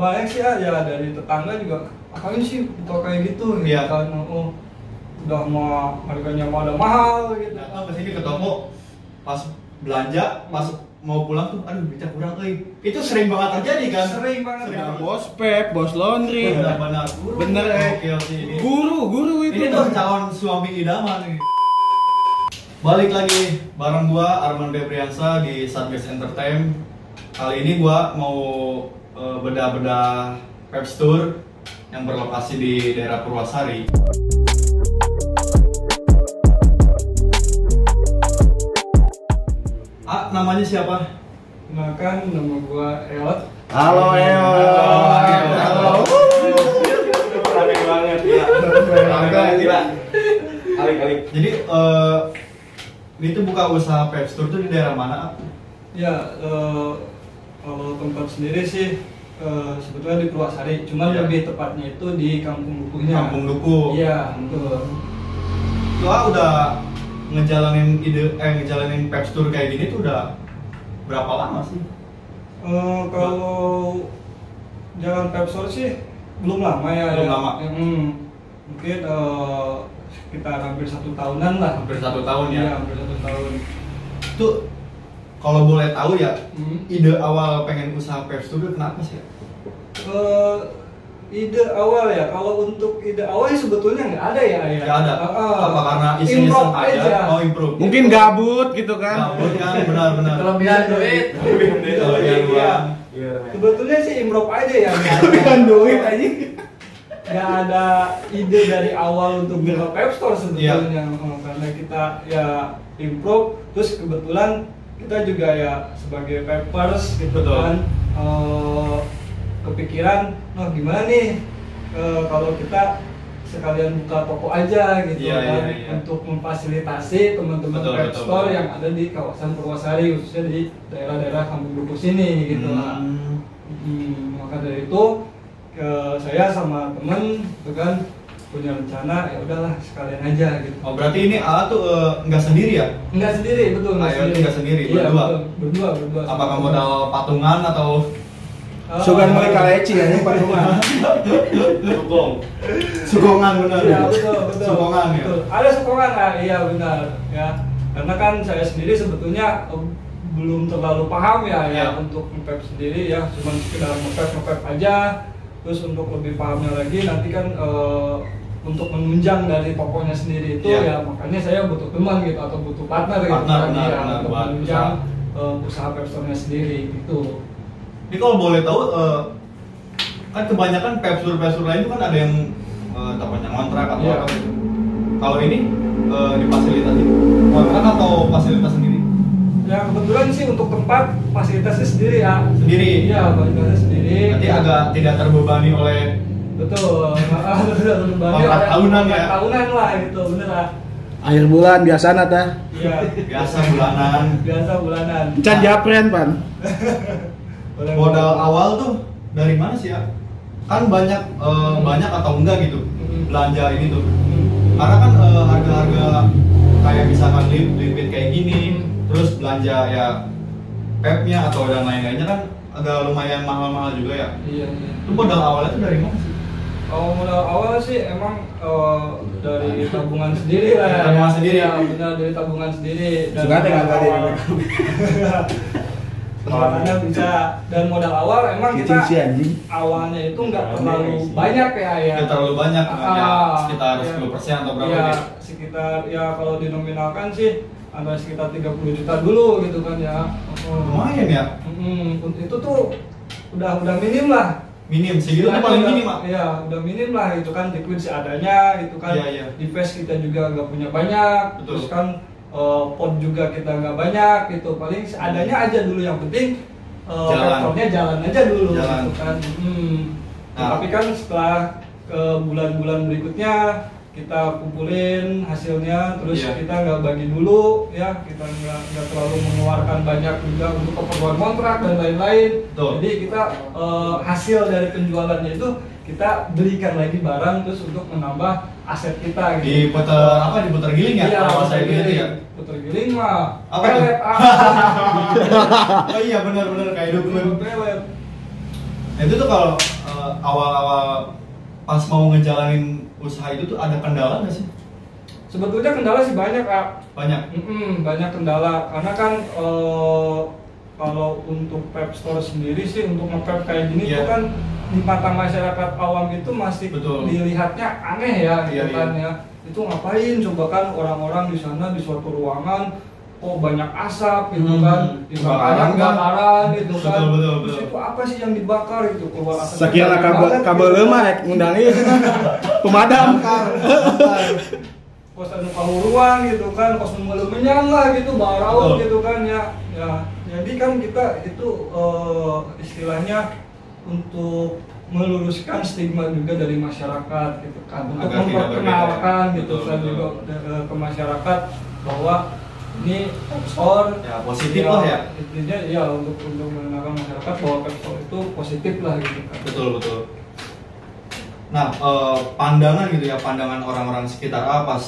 banyak sih ya dari tetangga juga apain sih buka kayak gitu Iya. kan. Oh, udah mau harganya udah mahal gitu. Datang ke sini ke toko pas belanja pas mau pulang tuh aduh becak kurang itu sering banget terjadi kan. Sering banget. Nah, bos pep, bos laundry. Benar-benar Bener, oke ini. Guru itu. Ini tuh calon suami idaman nih. Balik lagi bareng gua Arman Febriansa di Satgas Entertain. Kali ini gua mau bedah-bedah Pep Store yang berlokasi di daerah Purwasari. Namanya siapa? Kenalkan, nama gua Eot. Halo Eo. Halo. Rame banget ya. Rame banget gila. Alik. Jadi ini tuh buka usaha Pep Store tuh di daerah mana? Ya, kalau tempat sendiri sih sebetulnya di Purwasari, cuman Iya. lebih tepatnya itu di Kampung Dukuhnya. Kampung Dukuh. Iya, betul. Lo udah ngejalanin Pep Store kayak gini tuh udah berapa lama sih? Kalau jalan Pep Store sih belum lama ya. Belum lama. Mungkin sekitar hampir 1 tahunan lah. Hampir 1 tahun ya. Iya, hampir 1 tahun. Itu kalau boleh tahu ya, Hmm. ide awal pengen usaha Pep Store kenapa sih? Ide awal ya, kalau untuk ide awal sebetulnya nggak ada ya. Nggak ada. Apa karena iseng-iseng improve aja? Oh, improve. Mungkin gabut gitu kan. Gabut kan, benar-benar. Kelebihan duit. Kelebihan uang. Sebetulnya sih improve aja ya. Kelebihan duit aja. Nggak ada ide dari awal untuk buka Pep Store sebetulnya. Karena kita ya improve, terus kebetulan kita juga ya sebagai Peppers gitu. Betul. Kan kepikiran, nah gimana nih kalau kita sekalian buka toko aja gitu. Iya, kan, iya. untuk memfasilitasi teman-teman Betul, Pep betul, Store betul. yang ada di kawasan Purwasari, khususnya di daerah-daerah Kampung Dukuh sini gitu lah. Maka dari itu saya sama temen itu kan punya rencana, ya udahlah sekalian aja gitu. Oh, berarti ini A tuh nggak sendiri ya? Enggak sendiri, betul Ah, ya, nggak sendiri, Iya, berdua? betul, berdua. Apakah modal patungan atau Sugan mereka leci ya, patungan. sukongan benar? Iya, betul. Sukongan ya. Betul. Ada sokongan lah, iya benar ya. Karena kan saya sendiri sebetulnya belum terlalu paham ya Iya. untuk nge-Pep sendiri ya, cuma sekedar nge-Pep aja. Terus untuk lebih pahamnya lagi nanti kan untuk menunjang dari tokonya sendiri itu Iya. ya, makanya saya butuh teman gitu atau butuh partner gitu Partner, kan, benar, ya, benar, untuk buat menunjang usaha Pep Store-nya sendiri gitu. Ini kalau boleh tahu, kan kebanyakan Pep Store lain itu kan ada yang tampaknya kontrak atau Iya. apa gitu. Kalau ini difasilitasi kontrak atau fasilitas sendiri? Ya kebetulan sih untuk tempat fasilitasnya sendiri ya. Sendiri? Iya, fasilitasnya sendiri. Nanti agak tidak terbebani oleh Betul. Kontrak tahunan ya? Tahunan lah gitu, bener lah. Akhir bulan biasa nata. Iya. biasa bulanan. Biasa bulanan. Can japren pan. Boleh, Modal boleh. awal tuh dari mana sih ya? Kan banyak banyak atau enggak gitu belanja ini tuh. Karena kan harga-harga kayak misalkan liquid kayak gini, terus belanja ya Pepnya atau dan lain-lainnya kan agak lumayan mahal-mahal juga ya. Iya. Itu modal awalnya tuh dari mana sih? Kalau modal awal sih emang dari tabungan sendiri lah ya. Tabungan sendiri. Ya, benar dari tabungan sendiri. Suka ada nggak tadi? Awalnya bisa, dan modal awal emang Cicing si kita anjing. awalnya itu nggak terlalu banyak ya. Tidak terlalu banyak, ya sekitar iya. 10% atau berapa Iya, gitu. sekitar ya kalau dinominalkan sih antara sekitar 30 juta dulu gitu kan ya. Lumayan ya. Itu tuh udah minim lah. Minim segitu tuh paling minim, Mak. Iya, udah minim lah itu kan, liquid seadanya gitu kan. Iya, iya. Di face kita juga nggak punya banyak. Betul. Terus kan pot juga kita nggak banyak gitu. Paling seadanya aja dulu, yang penting Jalan. vektornya jalan aja dulu Jalan. gitu kan. Nah. Tapi kan setelah ke bulan-bulan berikutnya kita kumpulin hasilnya, terus Iya. kita nggak bagi dulu ya, kita nggak terlalu mengeluarkan banyak juga untuk keperluan kontrak dan lain-lain. Betul. Jadi kita hasil dari penjualannya itu kita belikan lagi barang terus untuk menambah aset kita gitu. Diputar giling ya? Iya, Kalau saya putar gitu giling. ya. Putar giling mah Apa itu? pelet, Oh iya benar-benar kayak dulu. pelet. Itu tuh kalau awal-awal pas mau ngejalanin usaha itu tuh ada kendala nggak sih? Sebetulnya kendala sih banyak, Kak. Banyak. Banyak kendala karena kan kalau untuk Pep Store sendiri sih untuk nge-pep kayak gini Iya. tuh kan di mata masyarakat awam itu masih Betul. dilihatnya aneh ya, gitu Iya, kan iya. ya. Itu ngapain coba kan orang-orang di sana di suatu ruangan kok banyak asap gitu kan, dibakaran bakaran gitu kan. Betul. Terus itu apa sih yang dibakar itu keluar asap. Sekira kabel lemah rek ngundangin pemadam. Kos anu kahuruan gitu kan, kos menyang lah gitu, baraun Betul. gitu kan ya. Jadi kan kita itu istilahnya untuk meluruskan stigma juga dari masyarakat gitu kan, untuk Agar tidak memperkenalkan berbeda. gitu Betul, kan betul. juga ke masyarakat bahwa ini Pep Store Ya, positif lah ya. Intinya ya untuk mengenalkan masyarakat bahwa Pep Store itu positif lah gitu kan. Betul. Nah, pandangan gitu ya, pandangan orang-orang sekitar A pas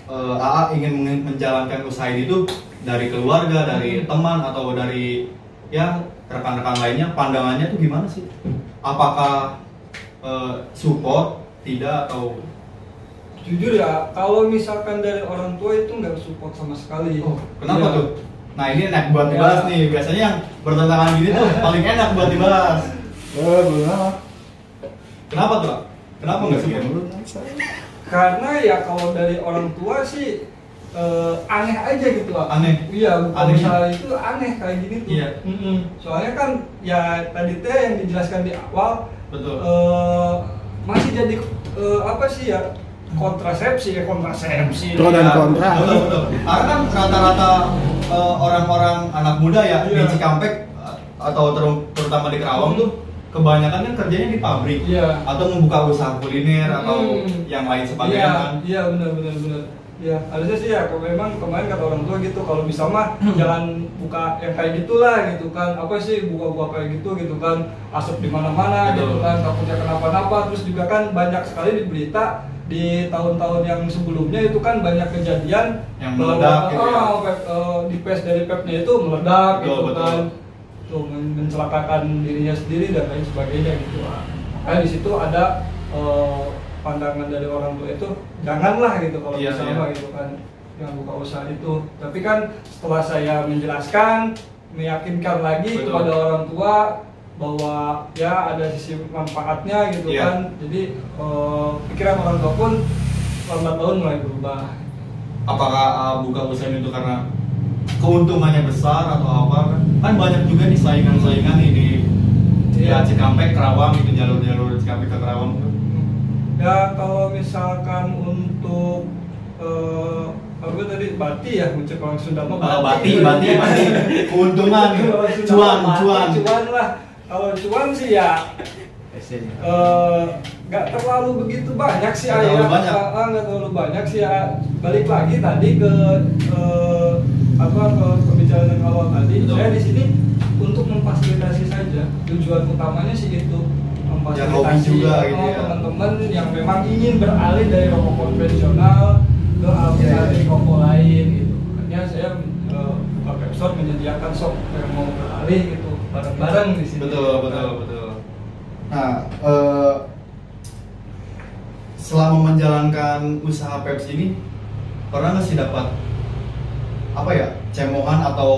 AA ingin menjalankan usaha ini tuh dari keluarga, dari teman atau dari ya rekan-rekan lainnya, pandangannya tuh gimana sih? Apakah support, tidak atau Jujur ya, kalau misalkan dari orang tua itu nggak support sama sekali. kenapa Iya. tuh? Nah ini enak buat Ya. dibahas nih. Biasanya yang bertentangan gini tuh paling enak buat dibahas. Belum. Kenapa tuh? Kak? Kenapa nggak support? Karena ya kalau dari orang tua sih aneh aja gitu lah. Aneh? Iya, buka Anehnya? usaha itu aneh kayak gini tuh. Iya. Soalnya kan ya tadi teh yang dijelaskan di awal Betul. masih jadi apa sih ya kontrasepsi. Pro dan kontra. Betul. Karena kan rata-rata orang-orang anak muda ya di Iya. Cikampek atau terutama di Kerawang tuh kebanyakan kan kerjanya di pabrik Iya. atau membuka usaha kuliner atau Hmm. yang lain sebagainya kan. Iya benar. Ya harusnya sih ya, kalau memang kemarin kata orang tua gitu, kalau bisa mah jangan buka yang kayak gitulah gitu kan, apa sih buka-buka kayak gitu kan, asap di mana-mana Betul. gitu kan, takutnya kenapa-napa. Terus juga kan banyak sekali di berita di tahun-tahun yang sebelumnya itu kan banyak kejadian Yang meledak gitu ya. di pes dari pepnya itu meledak Betul, gitu betul. kan, tuh mencelakakan dirinya sendiri dan lain sebagainya gitu. Nah di situ ada pandangan dari orang tua itu janganlah gitu kalau Iya, bisa iya. mah gitu kan, yang buka usaha itu. Tapi kan setelah saya menjelaskan, meyakinkan lagi Betul. kepada orang tua bahwa ya ada sisi manfaatnya gitu Iya. kan, jadi pikiran orang tua pun lambat laun mulai berubah. Apakah buka usaha itu karena keuntungannya besar atau apa kan? Kan banyak juga nih saingan-saingan nih di Iya. Cikampek, Kerawang itu jalur-jalur Cikampek ke Kerawang tuh. Ya kalau misalkan untuk apa tadi bati ya, ucap orang Sunda mah Bati. Keuntungan, Kalau Sunda cuan. mah cuan lah. Kalau cuan sih ya nggak terlalu begitu banyak sih Nggak terlalu banyak. nggak terlalu banyak sih ya. Balik lagi tadi ke ke pembicaraan yang awal tadi. Betul. Saya di sini untuk memfasilitasi saja. Tujuan utamanya sih itu, Ya, hobi juga gitu ya. teman-teman yang memang ingin beralih dari rokok konvensional ke alternatif rokok lain gitu. Makanya saya buka Pep Store menyediakan shop yang mau beralih gitu bareng-bareng di sini. Betul. Nah, selama menjalankan usaha Pepsi ini pernah nggak sih dapat apa ya cemohan atau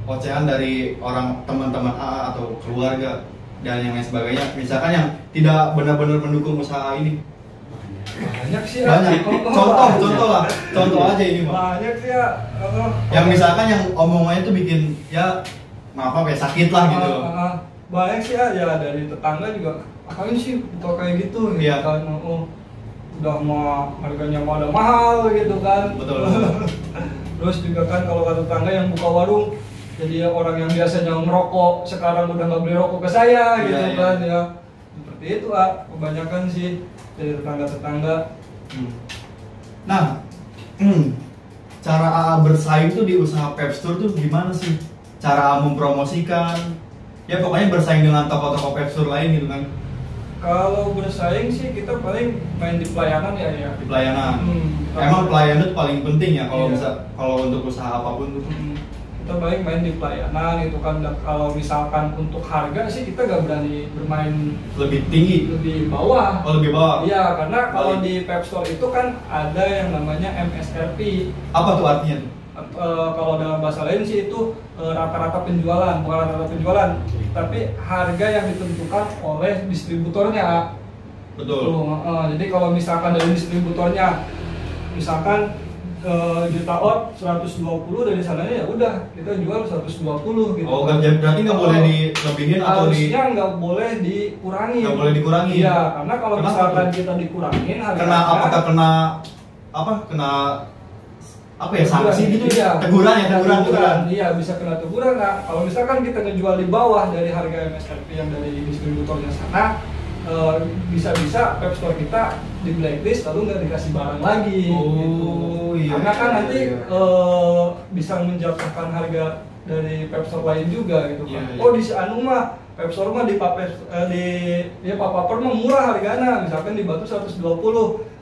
ocehan dari orang teman-teman AA atau keluarga dan yang lain sebagainya, misalkan yang tidak benar-benar mendukung usaha ini? Banyak sih Banyak. Contoh aja ini mah. Banyak sih ya. Yang misalkan yang omongannya tuh bikin ya maaf ya sakit lah gitu. Banyak sih ya dari tetangga juga. Apain sih buka kayak gitu? Iya. Gitu kan. Udah mau harganya mau ada mahal gitu kan. Betul. Terus juga kan kalau kata tetangga yang buka warung, jadi orang yang biasanya merokok sekarang udah nggak beli rokok ke saya gitu Iya, iya. kan ya. Seperti itu kebanyakan sih dari tetangga-tetangga. Nah, cara AA bersaing tuh di usaha Pep Store tuh gimana sih? Cara AA mempromosikan, ya pokoknya bersaing dengan toko-toko Pep Store lain gitu kan? Kalau bersaing sih kita paling main di pelayanan ya. Di pelayanan. Hmm. Emang pelayanan itu paling penting ya kalau Iya. bisa kalau untuk usaha apapun tuh. kita paling main di pelayanan itu kan. Dan kalau misalkan untuk harga sih kita gak berani bermain Lebih tinggi. lebih bawah. Oh, lebih bawah. Iya, karena kalau Balik. di Pep Store itu kan ada yang namanya MSRP. Apa tuh artinya tuh? Kalau dalam bahasa lain sih itu rata-rata penjualan, bukan rata-rata penjualan, tapi harga yang ditentukan oleh distributornya. Betul. Jadi kalau misalkan dari distributornya, misalkan juta ot 120, dari sananya ya udah kita jual 120 gitu. Oh, berarti nggak boleh dilebihin atau harusnya nggak boleh dikurangi. Nggak boleh dikurangi. Iya, karena kalau Kenapa misalkan tuh? kita dikurangin harganya, kena apakah kena apa ya, sanksi gitu ya? teguran ya, teguran. Iya, bisa kena teguran. Nah, kalau misalkan kita ngejual di bawah dari harga MSRP yang dari distributornya sana, bisa-bisa Pep Store kita di blacklist lalu nggak dikasih barang lagi. Oh, iya. Karena kan Iya, nanti iya. bisa menjatuhkan harga dari Pep Store lain juga gitu kan. Iya, iya. Oh, di anu mah Pep Store mah di Papaper mah murah harganya, misalkan di Batu 120,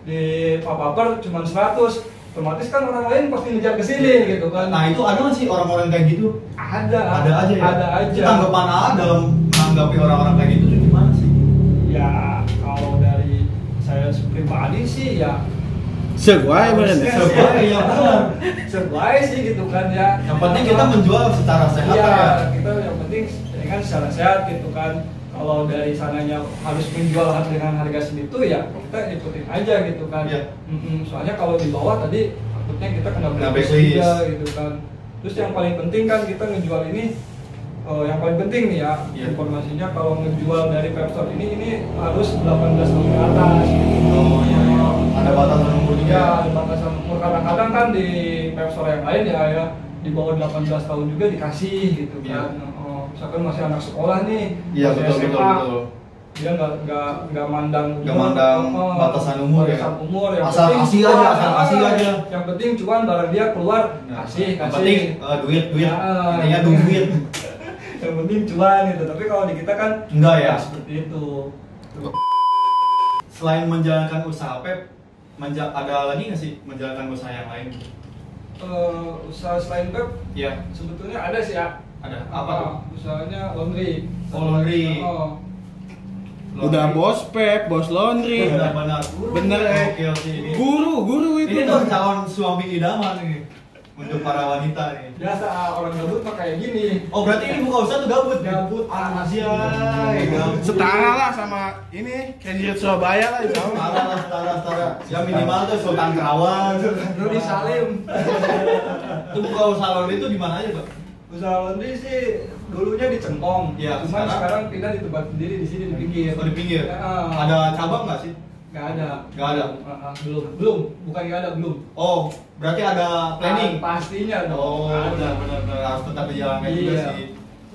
di Papaper cuma 100. Otomatis kan orang lain pasti ngejar ke sini gitu kan. Nah, itu ada nggak sih orang-orang kayak gitu? Ada Ada aja ya. Ada aja. Tanggapan A dalam menanggapi orang-orang kayak gitu tuh gimana sih? Ya kalau dari saya pribadi sih ya Seguai bener. Sesuai, ya benar. sesuai sih gitu kan ya. Yang penting kita menjual secara sehat Iya, ya. kita yang penting dengan secara sehat gitu kan. Kalau dari sananya harus menjual dengan harga segitu ya kita ikutin aja gitu kan. Iya. Soalnya kalau di bawah tadi takutnya kita kena blacklist juga gitu kan. Terus yang paling penting kan kita ngejual ini, yang paling penting nih ya, Iya. informasinya kalau ngejual dari Pep Store ini harus 18 tahun ke atas gitu. Oh iya, iya. Ada batasan umur juga. Ya, ada batasan umur. Kadang-kadang kan di Pep Store yang lain ya di bawah 18 tahun juga dikasih gitu kan. Iya. Misalkan masih anak sekolah nih, Iya, masih betul, SMA, betul. dia nggak mandang Batasan umur ya. batasan umur. Yang Asal penting kasih cuan, aja, asal kasih aja. Yang penting cuan, barang dia keluar Nah, kasih. yang penting duit. Ya, Intinya duit. Yang penting cuan gitu. Tapi kalau di kita kan Enggak ya. seperti itu. Selain menjalankan usaha Pep, ada lagi nggak sih menjalankan usaha yang lain? Usaha selain Pep Iya. sebetulnya ada sih ya. Ada. Apa tuh? Usahanya laundry. Oh, laundry. Udah bos Pep, bos laundry. Benar-benar. Bener, Oke, sih ini. Guru itu. Ini tuh calon suami idaman nih untuk para wanita nih. Biasa orang gabut mah kayak gini. Oh, berarti ini buka usaha tuh gabut. Gabut. Anjay, gabut. Setara lah sama ini Crazy Rich Surabaya lah sama. Setara. Ya minimal tuh Sultan Kerawang. Rudi Salim. Itu buka usaha laundry itu di mana aja tuh? Usaha laundry sih dulunya di Cengkong. Iya, Cuman sekarang? sekarang pindah di tempat sendiri di sini di pinggir. Oh, di pinggir. Ya, Ada cabang nggak sih? nggak ada. Nggak ada? Belum. Bukan nggak ada, belum. Oh, berarti ada planning. Pastinya dong. Oh, ada. benar. Harus tetap dijalankan juga Iya. sih.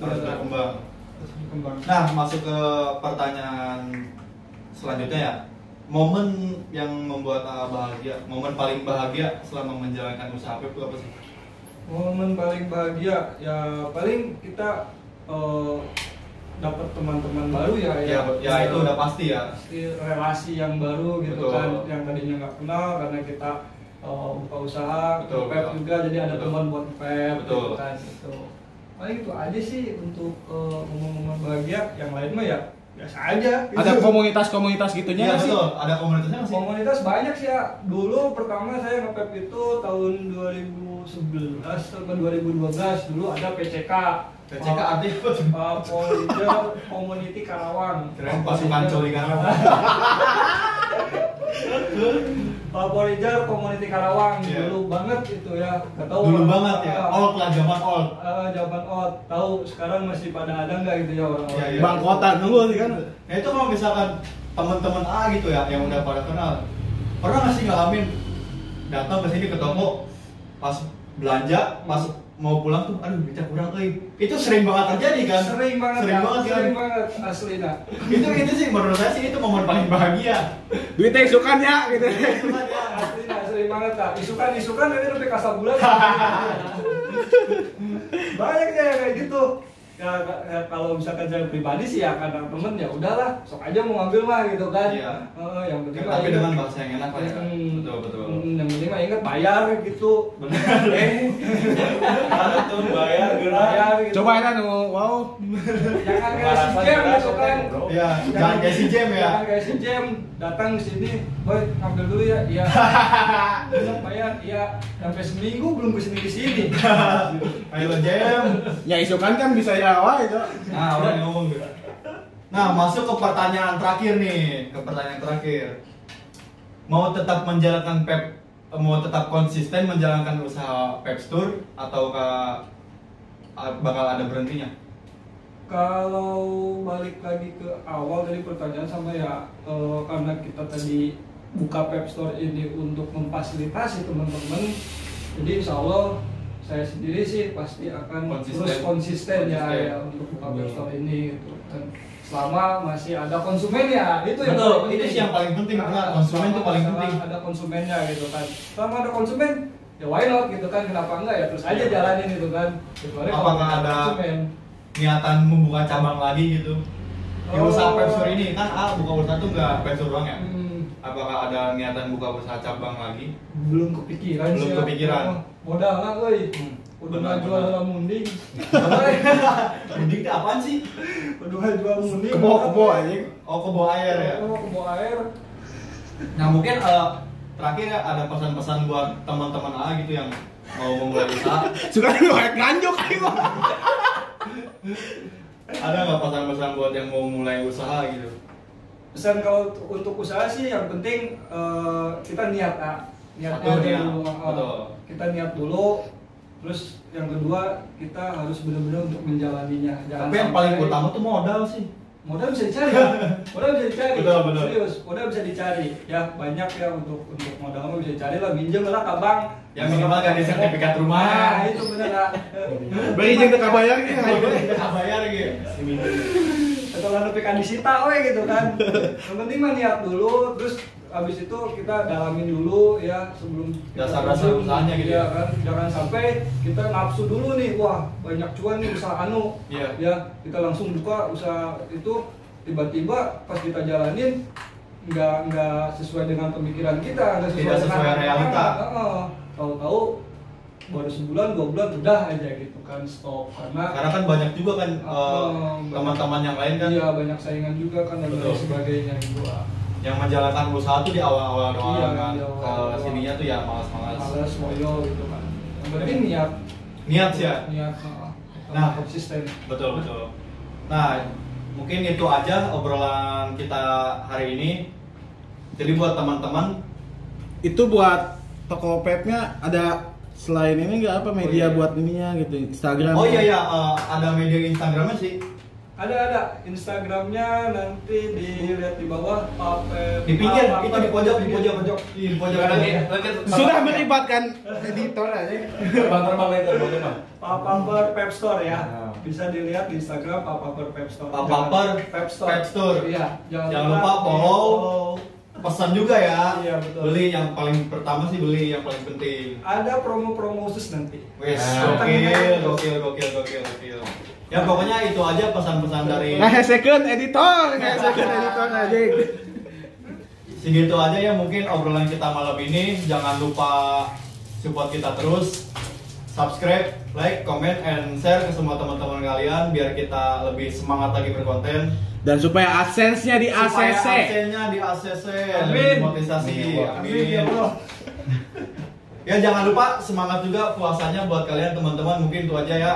Harus Iya. berkembang. Terus berkembang. Nah, masuk ke pertanyaan selanjutnya ya. Momen yang membuat bahagia, momen paling bahagia selama menjalankan usaha Pep itu apa sih? Momen paling bahagia ya paling kita dapat teman-teman baru ya. Ya, itu udah pasti ya. Pasti relasi yang baru gitu. Betul. Kan, yang tadinya nggak kenal karena kita buka usaha, Betul, Pep betul. juga, jadi ada Betul. teman buat Pep Betul. gitu kan gitu. Paling itu aja sih untuk momen-momen bahagia. Yang lain mah ya biasa aja gitu. Ada komunitas-komunitas gitunya Iya nggak sih? betul, ada komunitasnya nggak sih? Komunitas banyak sih ya. Dulu pertama saya nge-Pep itu tahun 2011 sampai 2012. Dulu ada PCK. PCK artinya apa tuh? Poliger Community Karawang. Keren pasukan coli Karawang. Poliger Community Karawang. Iya. Dulu banget itu ya. Gak tahu Dulu banget ya. Old lah, zaman old. Zaman old. Tahu sekarang masih pada ada nggak gitu ya orang-orang. Iya, iya. Bang kota dulu sih kan. Nah itu kalau misalkan teman-teman A gitu ya yang udah pada kenal, pernah nggak sih ngalamin datang ke sini ke toko pas belanja, pas mau pulang tuh, aduh duitnya kurang itu sering banget terjadi kan? Sering banget Sering ya, banget kan? sering banget asli dah. Itu sih menurut saya sih itu momen paling bahagia. Duitnya isukan ya gitu. Asli dah, sering banget dah. Isukan ini lebih kasar bulan. Banyak ya kayak gitu. kalau misalkan saya pribadi sih ya karena temen ya udahlah sok aja mau ngambil mah gitu kan. Iya. Yang penting Tapi dengan bahasa yang enak lah ya. Betul. Yang penting mah ingat bayar gitu. Benar. Tuh bayar gerak. Gitu. Coba enak wow. Jangan kayak si Jem gitu kan. Iya, jangan kayak si Jem ya. Jangan kayak si Jem datang ke sini, boy ngambil dulu ya. Iya. Besok bayar, iya. Sampai seminggu belum kesini kesini. Ayo Jem. Ya isukan kan bisa ya wae itu. Nah, udah ngomong gitu. Nah, masuk ke pertanyaan terakhir nih, Mau tetap konsisten menjalankan usaha Pep Store ataukah bakal ada berhentinya? Kalau balik lagi ke awal dari pertanyaan sama ya karena kita tadi buka Pep Store ini untuk memfasilitasi teman-teman, jadi insya Allah saya sendiri sih pasti akan terus konsisten ya untuk buka Pep Store ini gitu. Dan selama masih ada konsumen ya itu yang Betul, paling itu sih yang paling penting, konsumen itu paling penting. Ada konsumennya gitu kan. Selama ada konsumen ya why not gitu kan, kenapa enggak ya terus aja jalanin gitu kan. Kecuali kalau Apakah ada konsumen niatan membuka cabang lagi gitu? Di usaha Pep Store ini kan buka usaha tuh nggak Pep Store doang ya? Apakah ada niatan buka usaha cabang lagi? Belum kepikiran Belum sih. kepikiran. Modal lah euy. Udah Benar, jual benar. munding. Mending itu apaan sih? Udah jual munding. Kebo aja. Oh, kebo air ya? Kebo air. Nah mungkin terakhir ya, ada pesan-pesan buat teman-teman gitu yang mau memulai usaha. Suka lu nganjuk ayo. Ada nggak pesan-pesan buat yang mau mulai usaha gitu? Pesan kalau untuk usaha sih yang penting kita niat niatnya Satu, aja niat. dulu. Betul. Kita niat dulu. Terus yang kedua kita harus benar-benar untuk menjalaninya. Tapi yang paling utama tuh modal sih. Modal bisa dicari, modal bisa dicari. Betul, betul. Serius, modal bisa dicari. Ya banyak ya untuk modal mah bisa dicari lah, minjem lah ke bank. Yang minimal ganti sertifikat rumah. Nah, itu benar lah. Beri jeung teu kabayar ge. Nggak bayar gitu. Atau lalu PK disita we gitu kan. Yang penting mah niat dulu, terus habis itu kita dalamin dulu ya sebelum kita Dasar-dasar terjun, usahanya gitu ya ya. kan. Jangan sampai kita nafsu dulu nih, wah banyak cuan nih usaha Iya. ya kita langsung buka usaha itu, tiba-tiba pas kita jalanin nggak sesuai dengan pemikiran kita, nggak Tidak sesuai dengan realita. Tahu-tahu baru sebulan 2 bulan udah aja gitu kan stop Karena kan banyak juga kan teman-teman yang lain kan iya banyak saingan juga kan dan Betul. lain sebagainya gitu. yang menjalankan usaha tuh di awal-awal doang Iya, kan. di awal-awal. Ke sininya tuh ya malas-malas. Males loyo gitu kan. Yang penting niat. Niat sih ya. Niat. Nah. konsisten. Betul. Nah, mungkin itu aja obrolan kita hari ini. Jadi buat teman-teman, Itu buat toko Pepnya ada selain ini nggak apa media Oh, iya. buat ininya gitu Instagram. oh iya ada media Instagramnya sih. Ada Instagramnya nanti dilihat di bawah Di pinggir, itu di pojok. Di pojok ada nih. Sudah melibatkan editor aja. Terbang itu, terbang. Papaper Pep Store ya. Nah. Bisa dilihat di Instagram Papaper Pep Store. Papaper Pep Store. Pep Store. Iya, Jangan lupa follow. Pesan juga ya. Iya, betul. Beli yang paling pertama sih beli yang paling penting. Ada promo-promo khusus nanti. Wes, Nah. gokil. Ya pokoknya itu aja pesan-pesan dari Ngehesekeun editor aja. segitu aja ya mungkin obrolan kita malam ini. Jangan lupa support kita terus. Subscribe, like, comment, and share ke semua teman-teman kalian biar kita lebih semangat lagi berkonten. Dan supaya AdSense-nya di Supaya ACC. AdSense-nya di ACC, Amin. monetisasi. Amin ya Allah. Ya jangan lupa semangat juga puasanya buat kalian teman-teman. Mungkin itu aja ya.